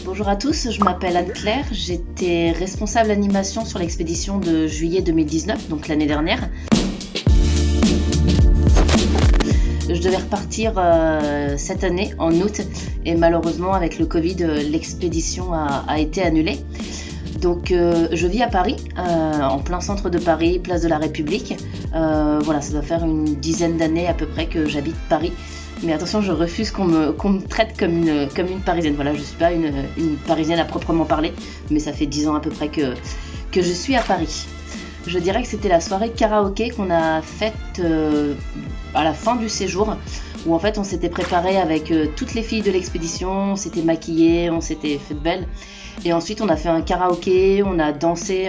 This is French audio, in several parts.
Bonjour à tous, je m'appelle Anne-Claire, j'étais responsable animation sur l'expédition de juillet 2019, donc l'année dernière. Je devais repartir cette année, en août, et malheureusement avec le Covid, l'expédition a été annulée. Donc je vis à Paris, en plein centre de Paris, place de la République. Voilà, ça doit faire une dizaine d'années à peu près que j'habite Paris. Mais attention, je refuse qu'on me traite comme une Parisienne. Voilà, je ne suis pas une Parisienne à proprement parler, mais ça fait 10 ans à peu près que je suis à Paris. Je dirais que c'était la soirée karaoké qu'on a faite à la fin du séjour, où en fait on s'était préparé avec toutes les filles de l'expédition, on s'était maquillées, on s'était fait belle. Et ensuite on a fait un karaoké, on a dansé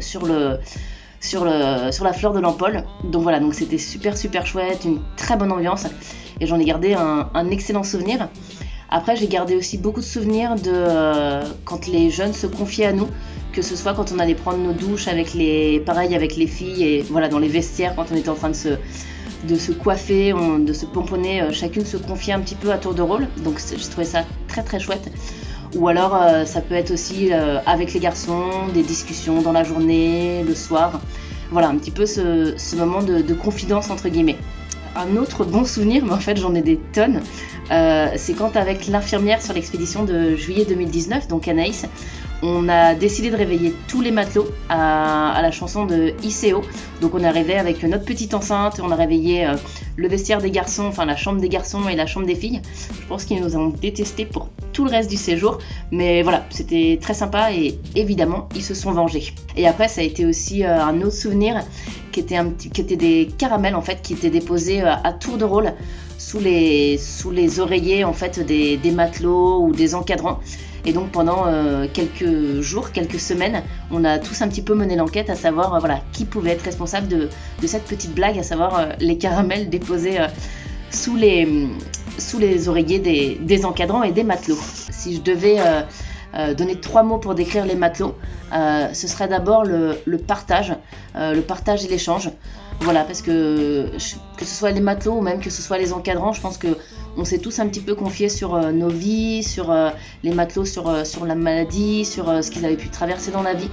sur la fleur de l'Empolle. Donc voilà, donc c'était super chouette, une très bonne ambiance. Et j'en ai gardé un excellent souvenir. Après, j'ai gardé aussi beaucoup de souvenirs de quand les jeunes se confiaient à nous, que ce soit quand on allait prendre nos douches avec les filles, et voilà, dans les vestiaires, quand on était en train de se coiffer, de se pomponner, chacune se confiait un petit peu à tour de rôle. Donc j'ai trouvé ça très chouette. Ou alors ça peut être aussi avec les garçons, des discussions dans la journée, le soir. Voilà, un petit peu ce moment de confidence entre guillemets. Un autre bon souvenir, mais en fait j'en ai des tonnes, c'est quand avec l'infirmière sur l'expédition de juillet 2019, donc Anaïs, on a décidé de réveiller tous les matelots à la chanson de ICO. Donc on est arrivé avec notre petite enceinte, on a réveillé le vestiaire des garçons, enfin la chambre des garçons et la chambre des filles. Je pense qu'ils nous ont détestés pour tout le reste du séjour, mais voilà, c'était très sympa et évidemment ils se sont vengés. Et après ça a été aussi un autre souvenir qui était des caramels en fait qui étaient déposés à tour de rôle sous les oreillers en fait des matelots ou des encadrants. Et donc pendant quelques jours, quelques semaines, on a tous un petit peu mené l'enquête à savoir qui pouvait être responsable de cette petite blague, à savoir les caramels déposés sous les oreillers des encadrants et des matelots. Si je devais donner 3 mots pour décrire les matelots, ce serait d'abord le partage et l'échange. Voilà, parce que ce soit les matelots ou même que ce soit les encadrants, je pense qu'on s'est tous un petit peu confiés sur nos vies, sur les matelots, sur la maladie, sur ce qu'ils avaient pu traverser dans la vie,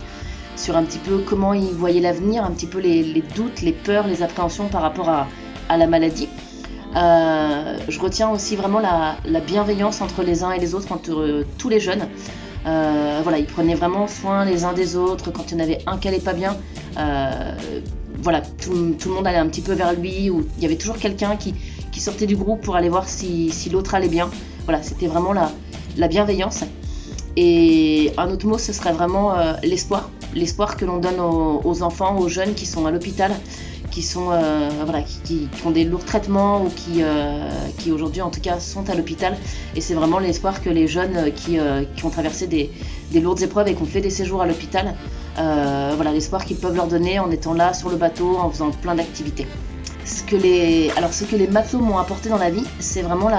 sur un petit peu comment ils voyaient l'avenir, un petit peu les doutes, les peurs, les appréhensions par rapport à la maladie. Je retiens aussi vraiment la bienveillance entre les uns et les autres, entre tous les jeunes. Ils prenaient vraiment soin les uns des autres. Quand il y en avait un qui allait pas bien, tout le monde allait un petit peu vers lui, ou il y avait toujours quelqu'un qui sortait du groupe pour aller voir si l'autre allait bien. Voilà, c'était vraiment la bienveillance. Et un autre mot, ce serait vraiment l'espoir que l'on donne aux enfants, aux jeunes qui sont à l'hôpital, qui ont des lourds traitements ou qui aujourd'hui en tout cas sont à l'hôpital. Et c'est vraiment l'espoir que les jeunes qui ont traversé des lourdes épreuves et qui ont fait des séjours à l'hôpital, l'espoir qu'ils peuvent leur donner en étant là sur le bateau, en faisant plein d'activités. Ce que les matelots m'ont apporté dans la vie, c'est vraiment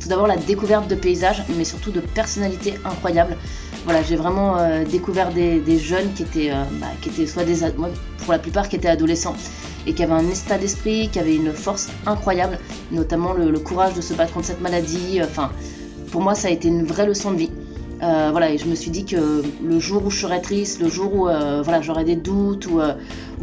tout d'abord la découverte de paysages, mais surtout de personnalités incroyables. Voilà, j'ai vraiment découvert des jeunes qui étaient soit pour la plupart qui étaient adolescents et qui avaient un état d'esprit, qui avaient une force incroyable, notamment le courage de se battre contre cette maladie. Pour moi, ça a été une vraie leçon de vie. Et je me suis dit que le jour où je serais triste, le jour où j'aurais des doutes, où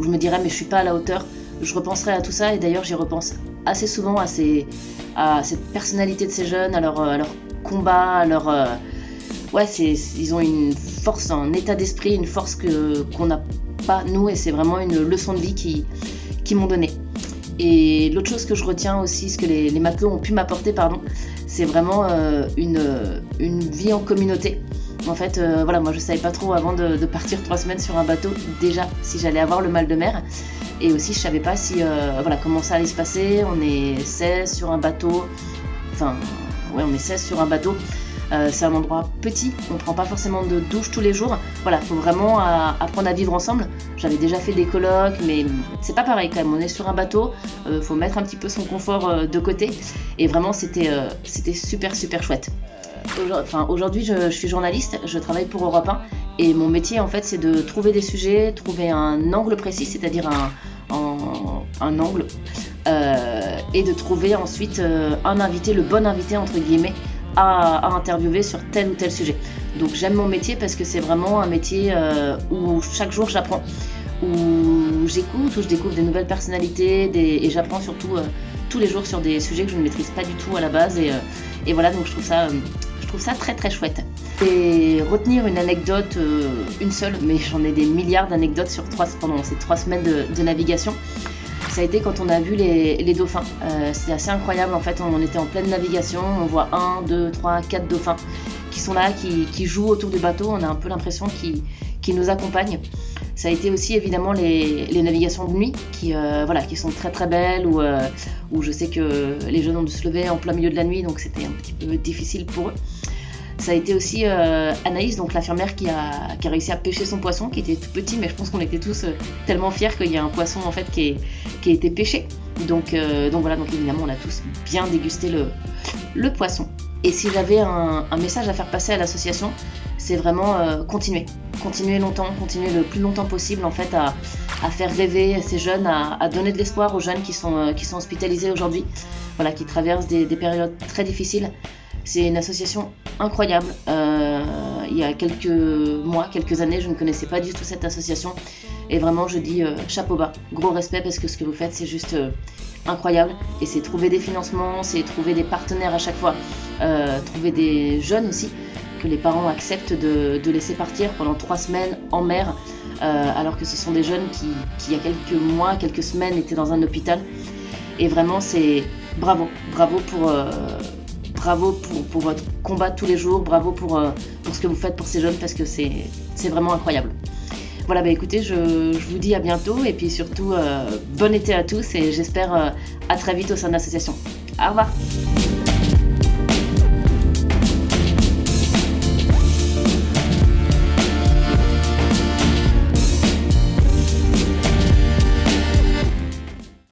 je me dirais mais je suis pas à la hauteur, je repenserai à tout ça. Et d'ailleurs j'y repense assez souvent à cette personnalité de ces jeunes, à leur combat, ils ont une force, un état d'esprit, une force qu'on n'a pas nous, et c'est vraiment une leçon de vie qui m'ont donné. Et l'autre chose que je retiens aussi, ce que les matelots ont pu m'apporter, c'est vraiment une vie en communauté. En fait, moi je savais pas trop avant de partir 3 semaines sur un bateau, déjà si j'allais avoir le mal de mer, et aussi je savais pas comment ça allait se passer. On est 16 sur un bateau, c'est un endroit petit, on prend pas forcément de douche tous les jours. Voilà, faut vraiment apprendre à vivre ensemble. J'avais déjà fait des colocs, mais c'est pas pareil quand même. On est sur un bateau, faut mettre un petit peu son confort de côté. Et vraiment, c'était super chouette. Aujourd'hui, je suis journaliste, je travaille pour Europe 1. Et mon métier, en fait, c'est de trouver des sujets, trouver un angle précis, c'est-à-dire un angle, et de trouver ensuite un invité, le bon invité, entre guillemets, à interviewer sur tel ou tel sujet. Donc j'aime mon métier parce que c'est vraiment un métier où chaque jour j'apprends, où j'écoute, où je découvre des nouvelles personnalités et j'apprends surtout tous les jours sur des sujets que je ne maîtrise pas du tout à la base et voilà, donc je trouve ça très très chouette. Et retenir une anecdote, une seule, mais j'en ai des milliards d'anecdotes pendant ces 3 semaines de navigation. Ça a été quand on a vu les dauphins. C'était assez incroyable en fait, on était en pleine navigation, on voit 1, 2, 3, 4 dauphins qui sont là, qui jouent autour du bateau, on a un peu l'impression qu'ils nous accompagnent. Ça a été aussi évidemment les navigations de nuit qui sont très très belles, où je sais que les jeunes ont dû se lever en plein milieu de la nuit, donc c'était un petit peu difficile pour eux. Ça a été aussi Anaïs, donc l'infirmière qui a réussi à pêcher son poisson, qui était tout petit, mais je pense qu'on était tous tellement fiers qu'il y a un poisson en fait qui a été pêché. Donc évidemment on a tous bien dégusté le poisson. Et si j'avais un message à faire passer à l'association, c'est vraiment continuer longtemps, continuer le plus longtemps possible en fait à faire rêver ces jeunes, à donner de l'espoir aux jeunes qui sont hospitalisés aujourd'hui, voilà, qui traversent des périodes très difficiles. C'est une association incroyable. Il y a quelques mois, quelques années, je ne connaissais pas du tout cette association. Et vraiment, je dis chapeau bas, gros respect, parce que ce que vous faites, c'est juste incroyable. Et c'est trouver des financements, c'est trouver des partenaires à chaque fois, trouver des jeunes aussi, que les parents acceptent de laisser partir pendant 3 semaines en mer, alors que ce sont des jeunes qui, il y a quelques mois, quelques semaines, étaient dans un hôpital. Et vraiment, c'est bravo pour votre combat de tous les jours, bravo pour ce que vous faites pour ces jeunes, parce que c'est vraiment incroyable. Voilà, écoutez, je vous dis à bientôt, et puis surtout, bon été à tous, et j'espère à très vite au sein de l'association. Au revoir.